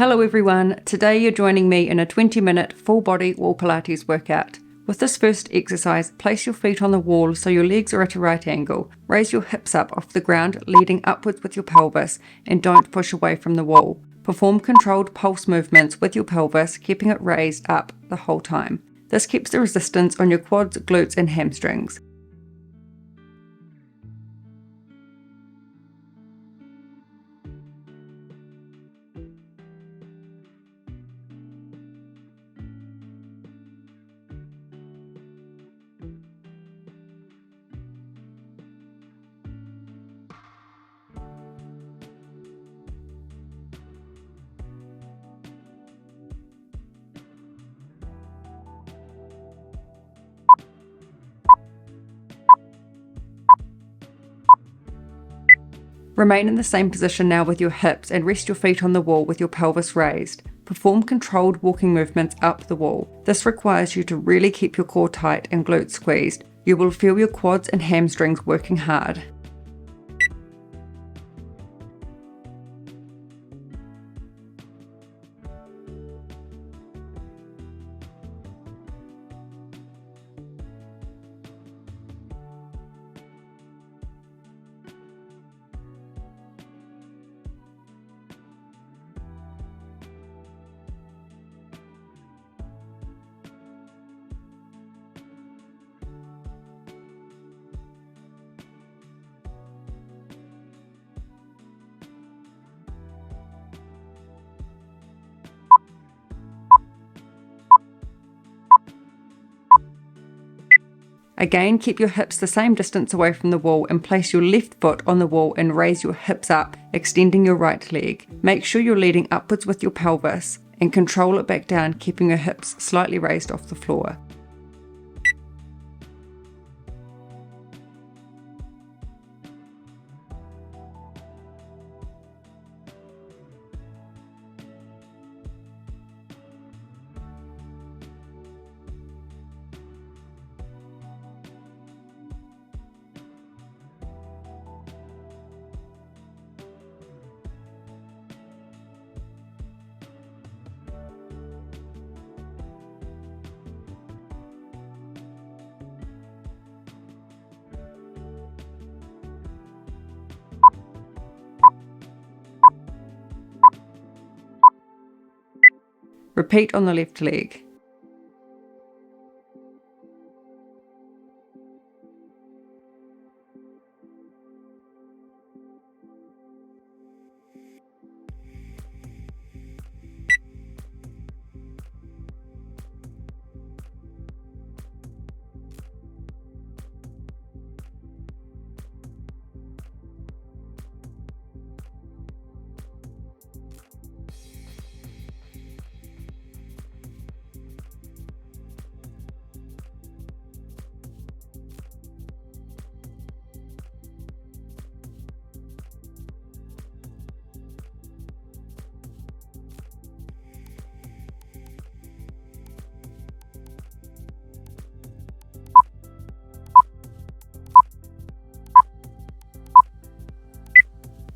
Hello everyone, today you're joining me in a 20-minute full body wall Pilates workout. With this first exercise, place your feet on the wall so your legs are at a right angle. Raise your hips up off the ground, leading upwards with your pelvis, and don't push away from the wall. Perform controlled pulse movements with your pelvis, keeping it raised up the whole time. This keeps the resistance on your quads, glutes, and hamstrings. Remain in the same position now with your hips and rest your feet on the wall with your pelvis raised. Perform controlled walking movements up the wall. This requires you to really keep your core tight and glutes squeezed. You will feel your quads and hamstrings working hard. Again, keep your hips the same distance away from the wall and place your left foot on the wall and raise your hips up, extending your right leg. Make sure you're leading upwards with your pelvis and control it back down, keeping your hips slightly raised off the floor. Repeat on the left leg.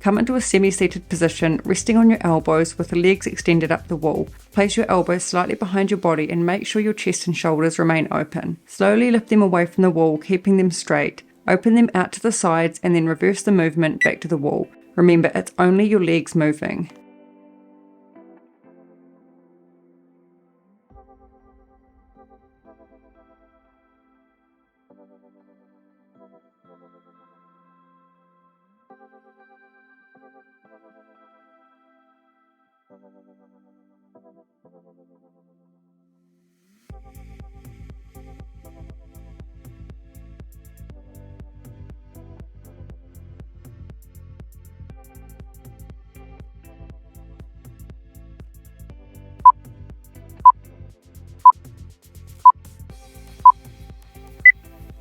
Come into a semi-seated position, resting on your elbows with the legs extended up the wall. Place your elbows slightly behind your body and make sure your chest and shoulders remain open. Slowly lift them away from the wall, keeping them straight. Open them out to the sides and then reverse the movement back to the wall. Remember, it's only your legs moving.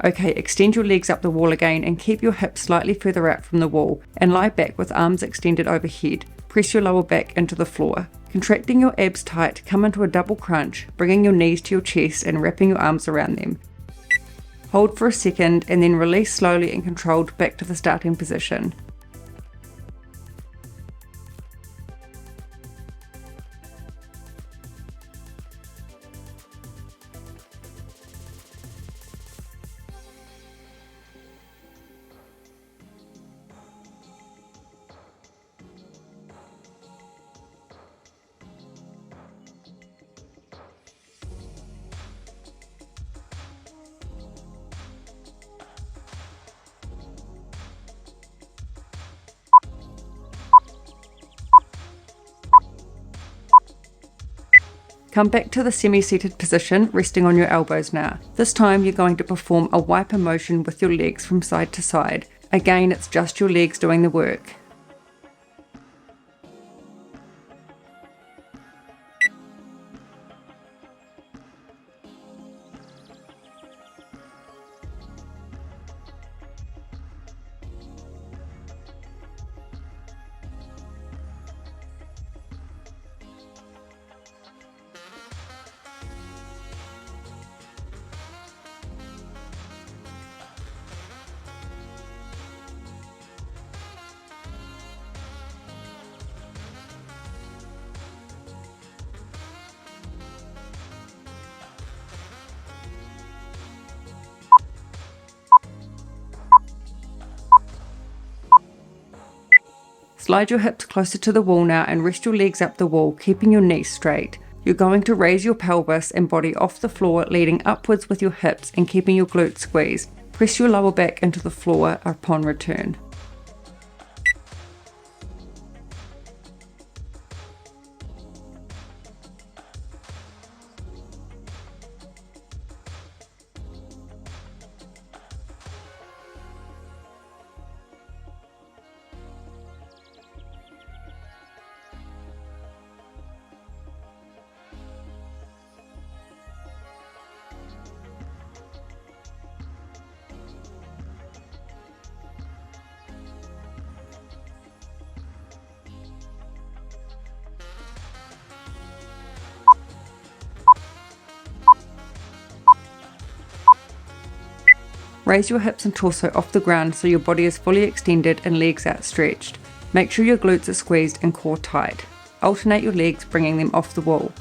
Okay, extend your legs up the wall again and keep your hips slightly further out from the wall and lie back with arms extended overhead. Press your lower back into the floor. Contracting your abs tight, come into a double crunch, bringing your knees to your chest and wrapping your arms around them. Hold for a second and then release slowly and controlled back to the starting position. Come back to the semi-seated position, resting on your elbows now. This time you're going to perform a wiper motion with your legs from side to side. Again, it's just your legs doing the work. Slide your hips closer to the wall now and rest your legs up the wall, keeping your knees straight. You're going to raise your pelvis and body off the floor, leading upwards with your hips and keeping your glutes squeezed. Press your lower back into the floor upon return. Raise your hips and torso off the ground so your body is fully extended and legs outstretched. Make sure your glutes are squeezed and core tight. Alternate your legs, bringing them off the wall.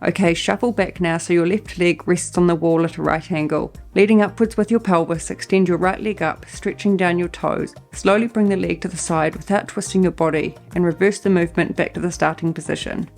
Okay, shuffle back now so your left leg rests on the wall at a right angle. Leading upwards with your pelvis, extend your right leg up, stretching down your toes. Slowly bring the leg to the side without twisting your body and reverse the movement back to the starting position.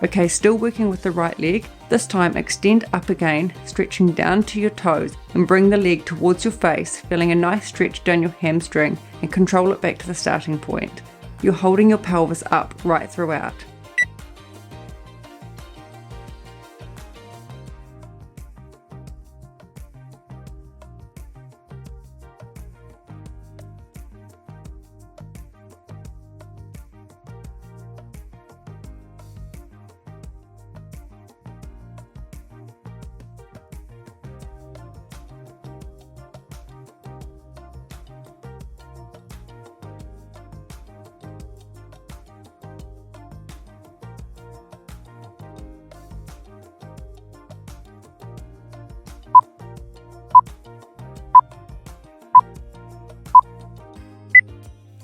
Okay, still working with the right leg. This time extend up again, stretching down to your toes and bring the leg towards your face, feeling a nice stretch down your hamstring and control it back to the starting point. You're holding your pelvis up right throughout.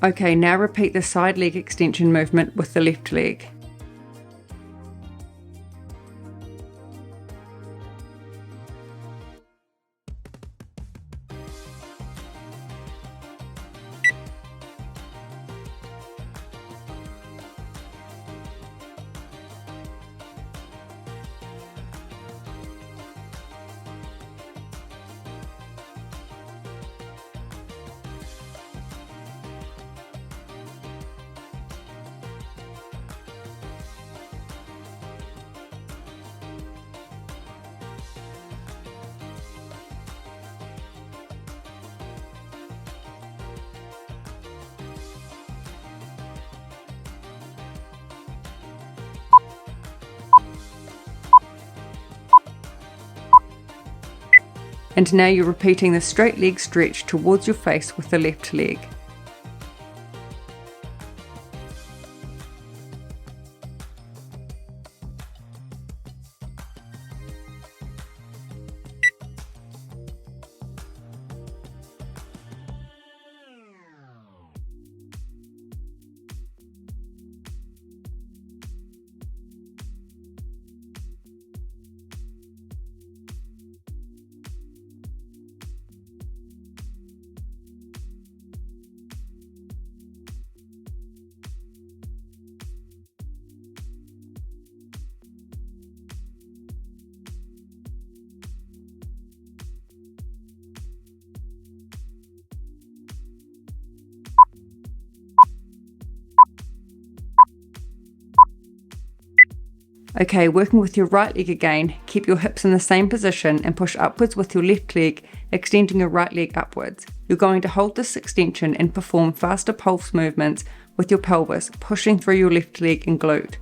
Okay, now repeat the side leg extension movement with the left leg. And now you're repeating the straight leg stretch towards your face with the left leg. Okay, working with your right leg again, keep your hips in the same position and push upwards with your left leg, extending your right leg upwards. You're going to hold this extension and perform faster pulse movements with your pelvis, pushing through your left leg and glute.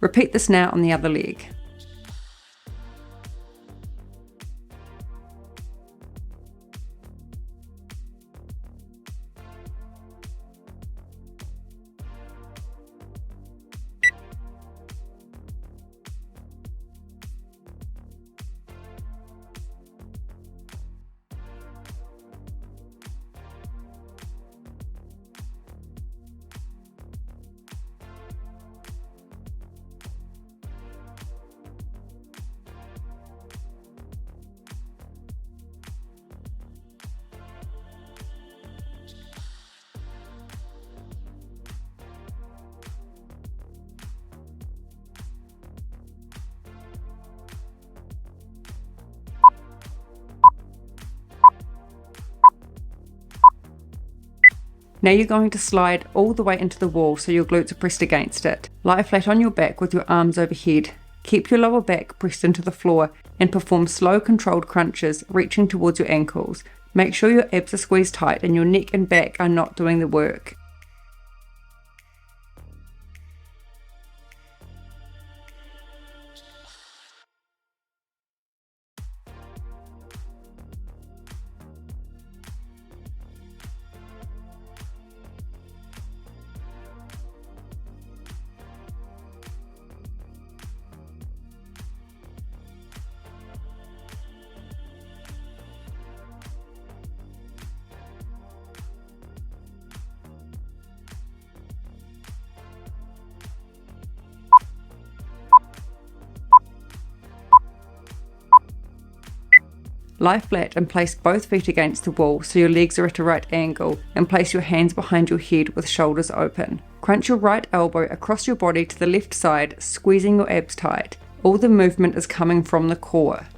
Repeat this now on the other leg. Now you're going to slide all the way into the wall so your glutes are pressed against it. Lie flat on your back with your arms overhead. Keep your lower back pressed into the floor and perform slow controlled crunches reaching towards your ankles. Make sure your abs are squeezed tight and your neck and back are not doing the work. Lie flat and place both feet against the wall so your legs are at a right angle, and place your hands behind your head with shoulders open. Crunch your right elbow across your body to the left side, squeezing your abs tight. All the movement is coming from the core.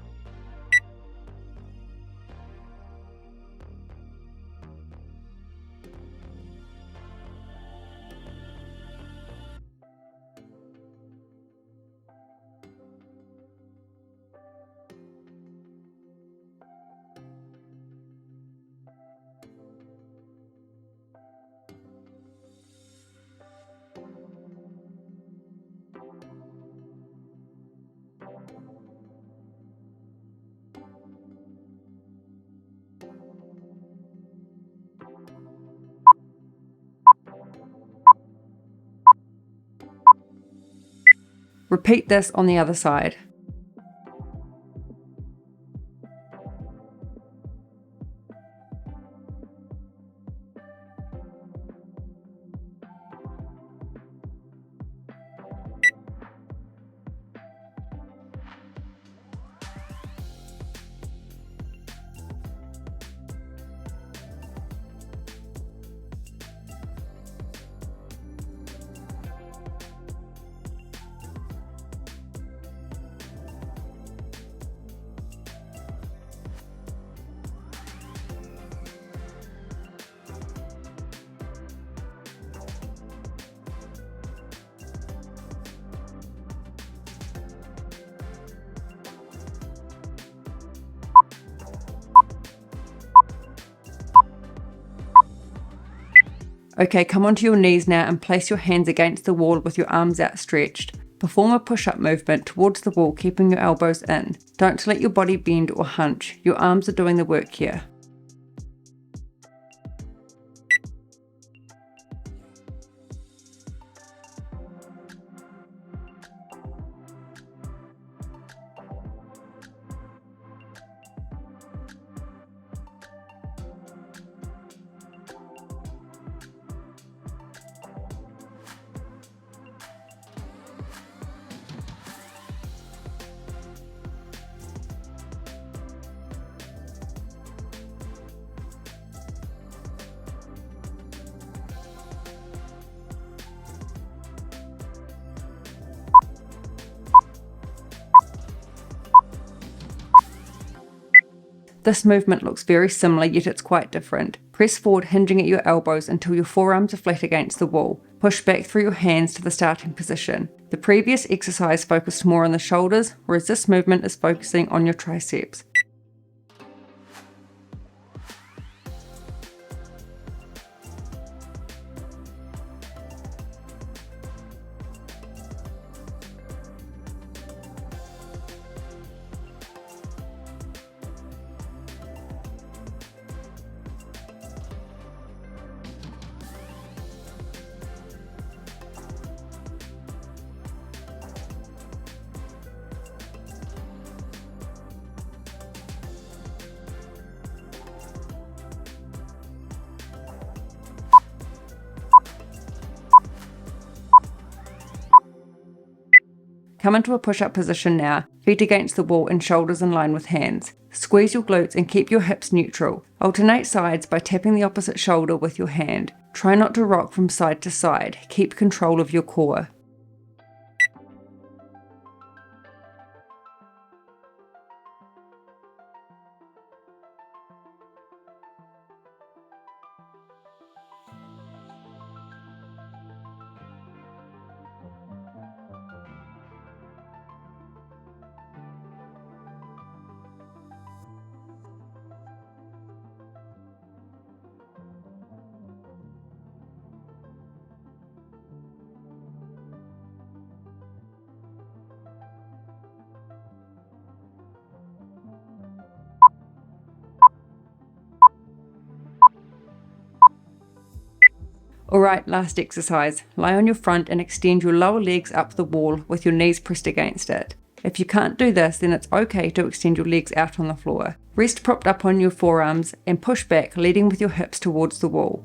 Repeat this on the other side. Okay, come onto your knees now and place your hands against the wall with your arms outstretched. Perform a push-up movement towards the wall, keeping your elbows in. Don't let your body bend or hunch. Your arms are doing the work here. This movement looks very similar, yet it's quite different. Press forward, hinging at your elbows until your forearms are flat against the wall. Push back through your hands to the starting position. The previous exercise focused more on the shoulders, whereas this movement is focusing on your triceps. Come into a push-up position now, feet against the wall and shoulders in line with hands. Squeeze your glutes and keep your hips neutral. Alternate sides by tapping the opposite shoulder with your hand. Try not to rock from side to side. Keep control of your core. Alright, last exercise. Lie on your front and extend your lower legs up the wall with your knees pressed against it. If you can't do this, then it's okay to extend your legs out on the floor. Rest propped up on your forearms and push back, leading with your hips towards the wall.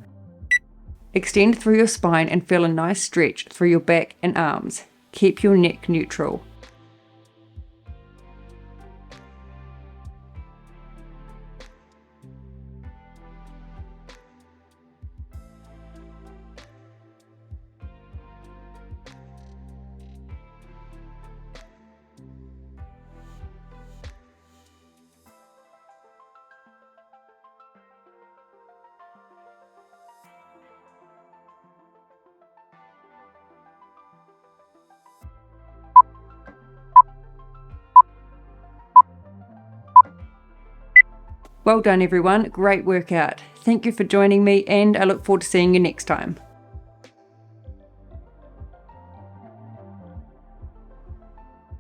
Extend through your spine and feel a nice stretch through your back and arms. Keep your neck neutral. Well done everyone, great workout. Thank you for joining me and I look forward to seeing you next time.